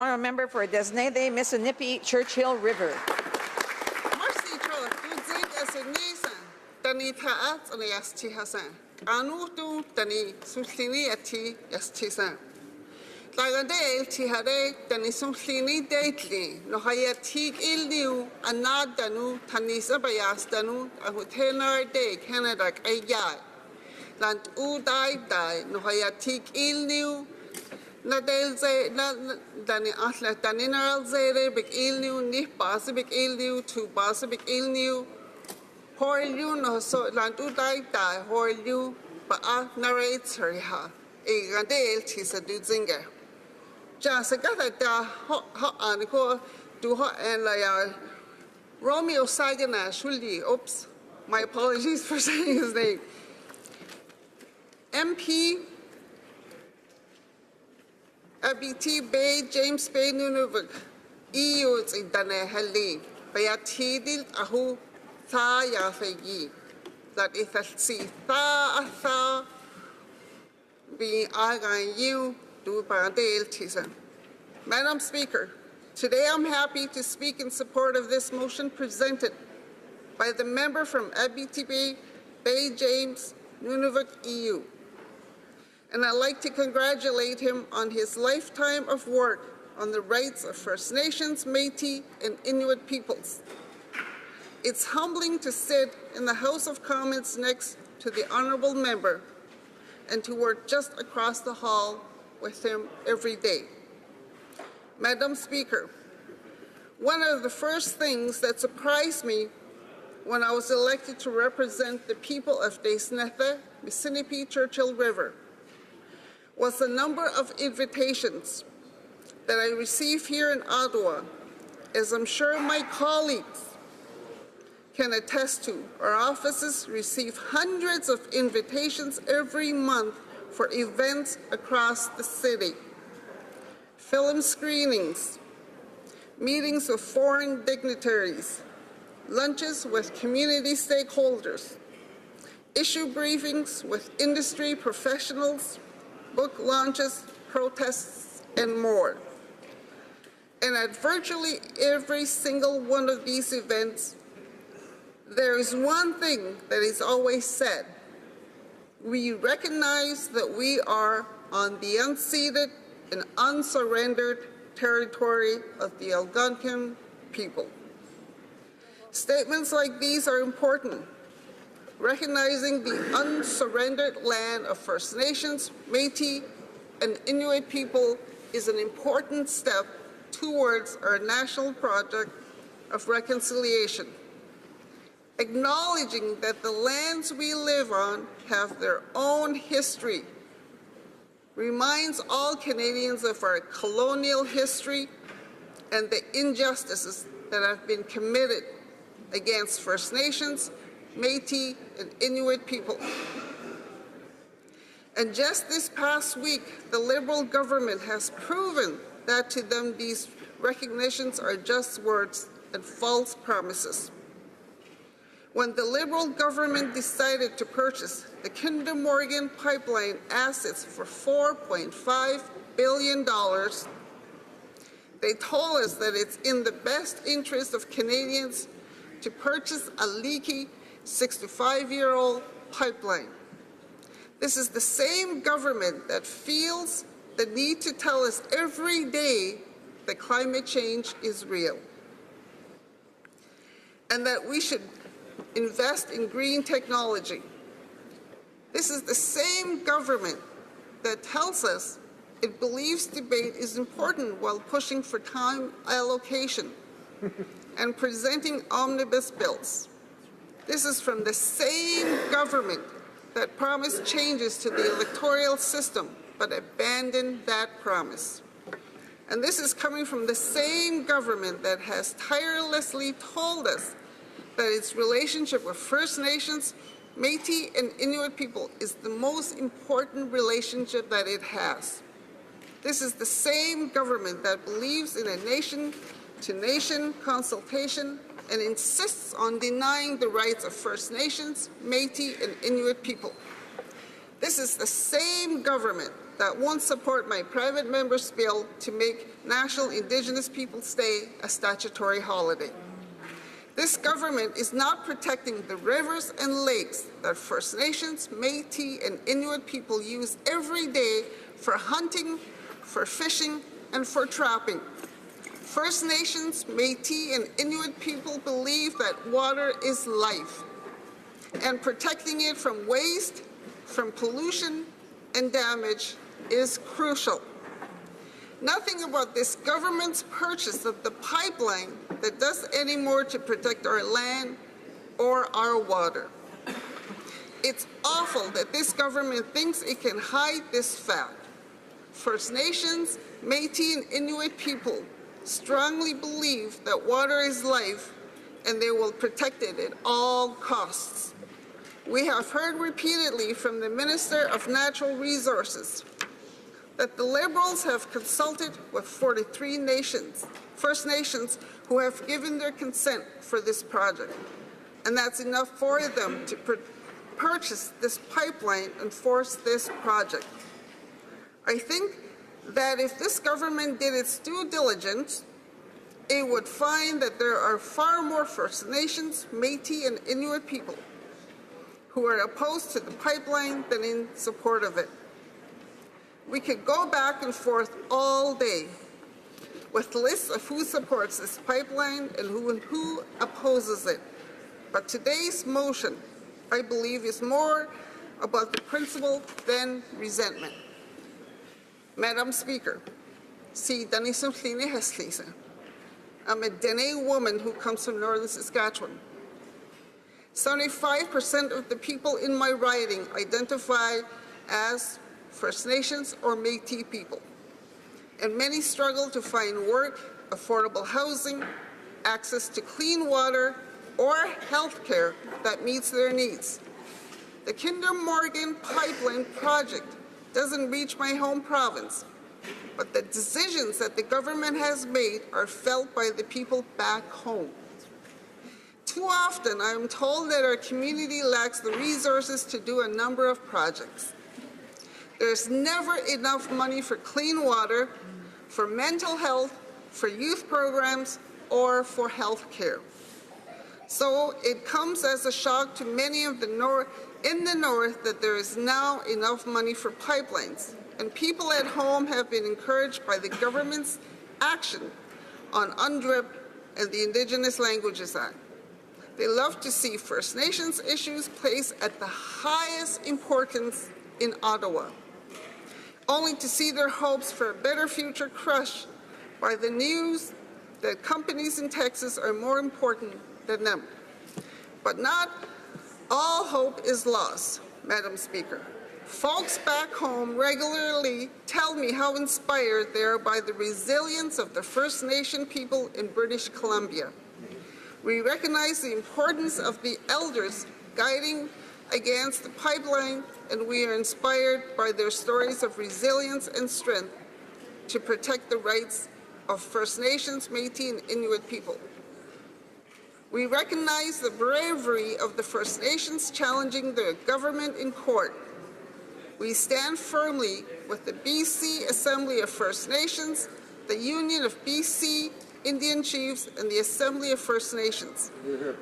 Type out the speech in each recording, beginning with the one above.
Honourable member for designated Mississippi Churchill River. Marcy Chola, Dudzig as a Nisan, Dani Taat and Yasti Hassan. Anutu Dani Suslini ati Yastisan. Lagadale Tihare Dani Suslini Dately, Nohayatik Ildu, Anadanu, Tanisa Bayastanu, Ahutenar de Canada Ayai. Land Udai Dai, Nohayatik Ildu. Nadel ze na dani atla danineral zere big ilniu ni base big ilniu to base big ilniu horliu no so landu dai dai horliu ba a narrates her ha e gadel tisa du zinga just gata da ho aniko do ho and la Romeo Sagana Shuldi. Oops, my apologies for saying his name. MP ABT Bay James Bay Nunuvik EU Dane Hali Bayatidil Ahu Tha Yafegi that if I see Tha be Agan you do Bandale Tisa. Madam Speaker, today I'm happy to speak in support of this motion presented by the member from ABT Bay James Nunuvik EU. And I'd like to congratulate him on his lifetime of work on the rights of First Nations, Métis, and Inuit peoples. It's humbling to sit in the House of Commons next to the honourable member and to work just across the hall with him every day. Madam Speaker, one of the first things that surprised me when I was elected to represent the people of Desnetha, Mississippi Churchill River, was the number of invitations that I receive here in Ottawa, as I'm sure my colleagues can attest to. Our offices receive hundreds of invitations every month for events across the city. Film screenings, meetings with foreign dignitaries, lunches with community stakeholders, issue briefings with industry professionals, book launches, protests, and more. And at virtually every single one of these events, there is one thing that is always said. We recognize that we are on the unceded and unsurrendered territory of the Algonquin people. Statements like these are important. Recognizing the unsurrendered land of First Nations, Métis, and Inuit people is an important step towards our national project of reconciliation. Acknowledging that the lands we live on have their own history reminds all Canadians of our colonial history and the injustices that have been committed against First Nations, Métis, and Inuit people. And just this past week, the Liberal government has proven that to them these recognitions are just words and false promises. When the Liberal government decided to purchase the Kinder Morgan pipeline assets for $4.5 billion, they told us that it's in the best interest of Canadians to purchase a leaky 65-year-old pipeline. This is the same government that feels the need to tell us every day that climate change is real and that we should invest in green technology. This is the same government that tells us it believes debate is important while pushing for time allocation and presenting omnibus bills. This is from the same government that promised changes to the electoral system but abandoned that promise. And this is coming from the same government that has tirelessly told us that its relationship with First Nations, Métis, and Inuit people is the most important relationship that it has. This is the same government that believes in a nation-to-nation consultation and insists on denying the rights of First Nations, Métis, and Inuit people. This is the same government that won't support my private member's bill to make National Indigenous Peoples Day a statutory holiday. This government is not protecting the rivers and lakes that First Nations, Métis, and Inuit people use every day for hunting, for fishing, and for trapping. First Nations, Métis, and Inuit people believe that water is life, and protecting it from waste, from pollution, and damage is crucial. Nothing about this government's purchase of the pipeline that does any more to protect our land or our water. It's awful that this government thinks it can hide this fact. First Nations, Métis, and Inuit people strongly believe that water is life and they will protect it at all costs. We have heard repeatedly from the Minister of Natural Resources that the Liberals have consulted with 43 First Nations who have given their consent for this project, and that's enough for them to purchase this pipeline and force this project. I think that if this government did its due diligence, it would find that there are far more First Nations, Métis, and Inuit people who are opposed to the pipeline than in support of it. We could go back and forth all day with lists of who supports this pipeline and who opposes it. But today's motion, I believe, is more about the principle than resentment. Madam Speaker, si Danisum Line Heslisa. I'm a Dene woman who comes from northern Saskatchewan. 75% of the people in my riding identify as First Nations or Métis people, and many struggle to find work, affordable housing, access to clean water, or health care that meets their needs. The Kinder Morgan pipeline project doesn't reach my home province, but the decisions that the government has made are felt by the people back home. Too often, I am told that our community lacks the resources to do a number of projects. There's never enough money for clean water, for mental health, for youth programs, or for health care. So it comes as a shock to many of in the north that there is now enough money for pipelines, and people at home have been encouraged by the government's action on UNDRIP and the Indigenous Languages Act. They love to see First Nations issues placed at the highest importance in Ottawa, only to see their hopes for a better future crushed by the news that companies in Texas are more important than them. But not all hope is lost, Madam Speaker. Folks back home regularly tell me how inspired they are by the resilience of the First Nation people in British Columbia. We recognize the importance of the elders guiding against the pipeline, and we are inspired by their stories of resilience and strength to protect the rights of First Nations, Métis, and Inuit people. We recognize the bravery of the First Nations challenging the government in court. We stand firmly with the BC Assembly of First Nations, the Union of BC Indian Chiefs, and the Assembly of First Nations.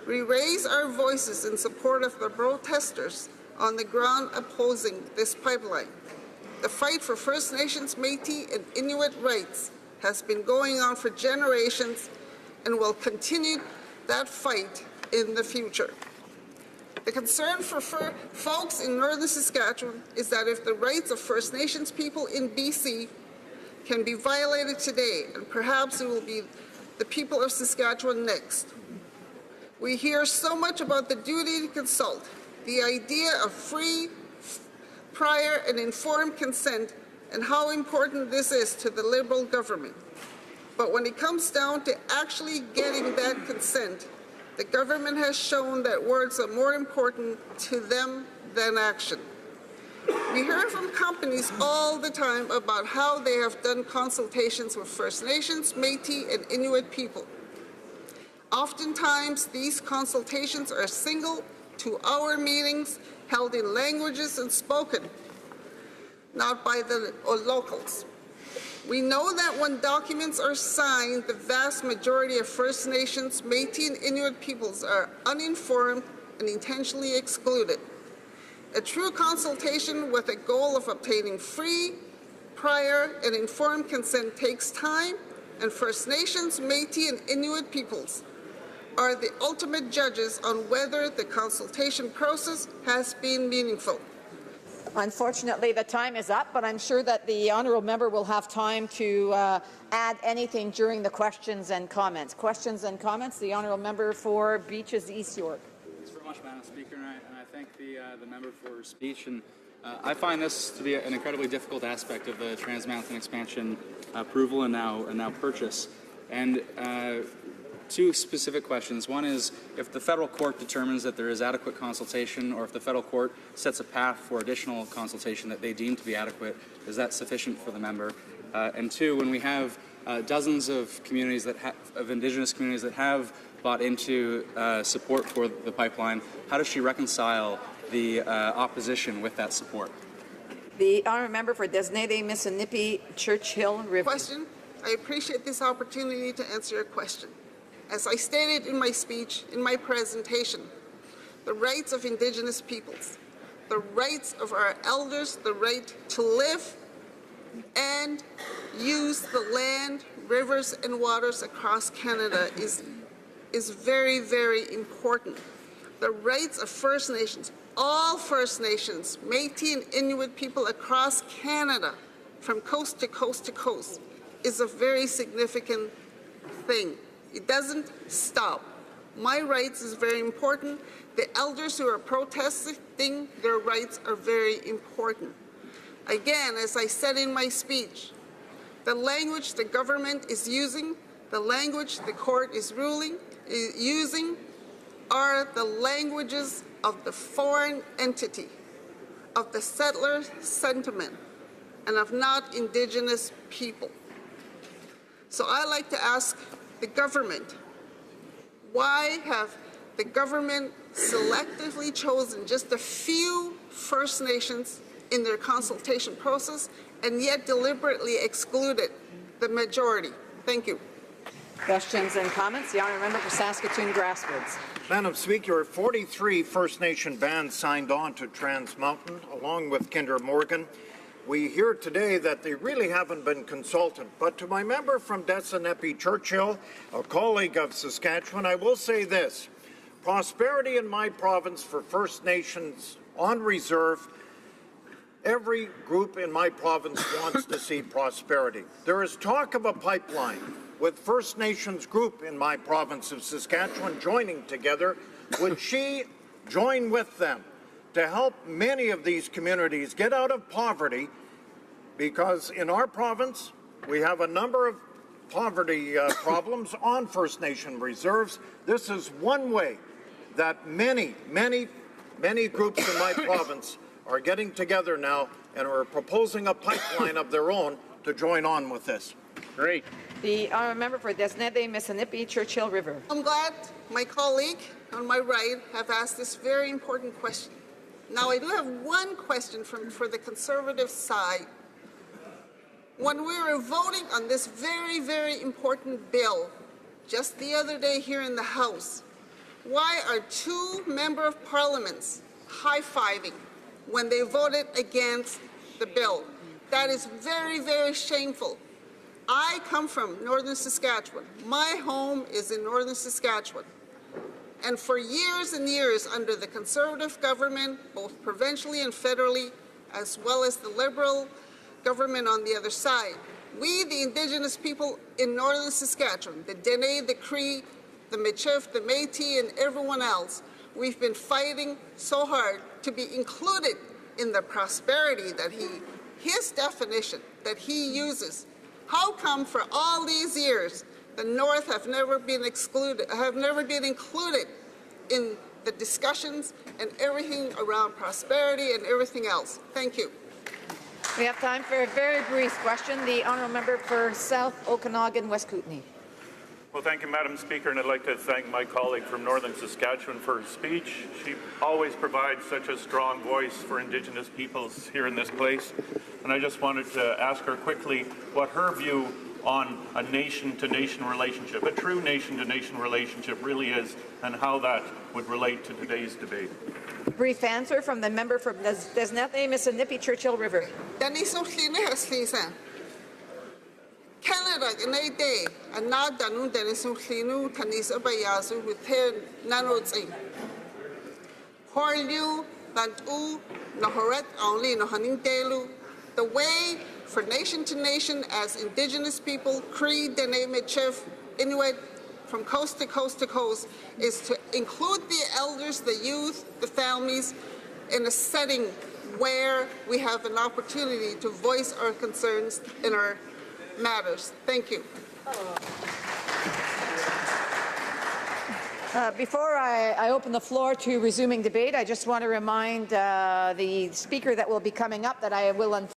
We raise our voices in support of the protesters on the ground opposing this pipeline. The fight for First Nations, Métis, and Inuit rights has been going on for generations and will continue that fight in the future. The concern for folks in northern Saskatchewan is that if the rights of First Nations people in BC can be violated today, and perhaps it will be the people of Saskatchewan next. We hear so much about the duty to consult, the idea of free, prior, and informed consent, and how important this is to the Liberal government. But when it comes down to actually getting that consent, the government has shown that words are more important to them than action. We hear from companies all the time about how they have done consultations with First Nations, Métis, and Inuit people. Oftentimes, these consultations are single, 2-hour meetings held in languages and spoken. not by the locals. We know that when documents are signed, the vast majority of First Nations, Métis, and Inuit peoples are uninformed and intentionally excluded. A true consultation with a goal of obtaining free, prior, and informed consent takes time, and First Nations, Métis, and Inuit peoples are the ultimate judges on whether the consultation process has been meaningful. Unfortunately, the time is up, but I'm sure that the honourable member will have time to add anything during the questions and comments. Questions and comments. The honourable member for Beaches East York. Thanks very much, Madam Speaker, and I thank the member for her speech. And I find this to be an incredibly difficult aspect of the Trans Mountain expansion approval and now purchase. And two specific questions. One is, if the federal court determines that there is adequate consultation, or if the federal court sets a path for additional consultation that they deem to be adequate, is that sufficient for the member? And two, when we have dozens of communities that of Indigenous communities that have bought into support for the pipeline, how does she reconcile the opposition with that support? The honourable member for designated Mississippi Churchill River. Question. I appreciate this opportunity to answer your question. As I stated in my speech, in my presentation, the rights of Indigenous peoples, the rights of our elders, the right to live and use the land, rivers, and waters across Canada is very, very important. The rights of First Nations, all First Nations, Métis and Inuit people across Canada, from coast to coast to coast, is a very significant thing. It doesn't stop. My rights is very important. The elders who are protesting their rights are very important. Again, as I said in my speech, the language the government is using, the language the court is using, are the languages of the foreign entity, of the settler sentiment, and of not Indigenous people. So I like to ask the government, why have the government selectively chosen just a few First Nations in their consultation process and yet deliberately excluded the majority? Thank you. Questions and comments. The honourable member for Saskatoon Grasswoods. Madam Speaker, 43 First Nation bands signed on to Trans Mountain, along with Kinder Morgan. We hear today that they really haven't been consulted. But to my member from MP Churchill, a colleague of Saskatchewan, I will say this. Prosperity in my province for First Nations on reserve, every group in my province wants to see prosperity. There is talk of a pipeline with First Nations group in my province of Saskatchewan joining together. Would she join with them to help many of these communities get out of poverty? Because in our province, we have a number of poverty problems on First Nation reserves. This is one way that many groups in my province are getting together now and are proposing a pipeline of their own to join on with this. Great. The honourable member for designated Mississippi Churchill River. I'm glad my colleague on my right have asked this very important question. Now, I do have one question for the Conservative side. When we were voting on this very, very important bill just the other day here in the House, why are two members of Parliament high-fiving when they voted against the bill? That is very, very shameful. I come from northern Saskatchewan. My home is in northern Saskatchewan. And for years and years, under the Conservative government, both provincially and federally, as well as the Liberal government on the other side, we, the Indigenous people in northern Saskatchewan, the Dene, the Cree, the Michif, the Métis, and everyone else, we've been fighting so hard to be included in the prosperity that his definition that he uses. How come for all these years the North have never been included in the discussions and everything around prosperity and everything else? Thank you. We have time for a very brief question. The honourable member for South Okanagan, West Kootenay. Well, thank you, Madam Speaker, and I'd like to thank my colleague from Northern Saskatchewan for her speech. She always provides such a strong voice for Indigenous peoples here in this place. And I just wanted to ask her quickly what her view on a nation-to-nation relationship, a true nation-to-nation relationship really is, and how that would relate to today's debate. Brief answer from the member from Desnethne, Mississippi, Churchill River. Canada in a day, and not Danun Denisu Klinu, Tanis Abayazu with Hen Nanotsi. Horlu, Bantu, Nahoret only Nohanin Delu. The way for nation to nation as Indigenous people, Cree, Dene, Michif, Inuit, from coast to coast to coast, is to include the elders, the youth, the families, in a setting where we have an opportunity to voice our concerns in our matters. Thank you. Before I open the floor to resuming debate, I just want to remind the speaker that will be coming up that I will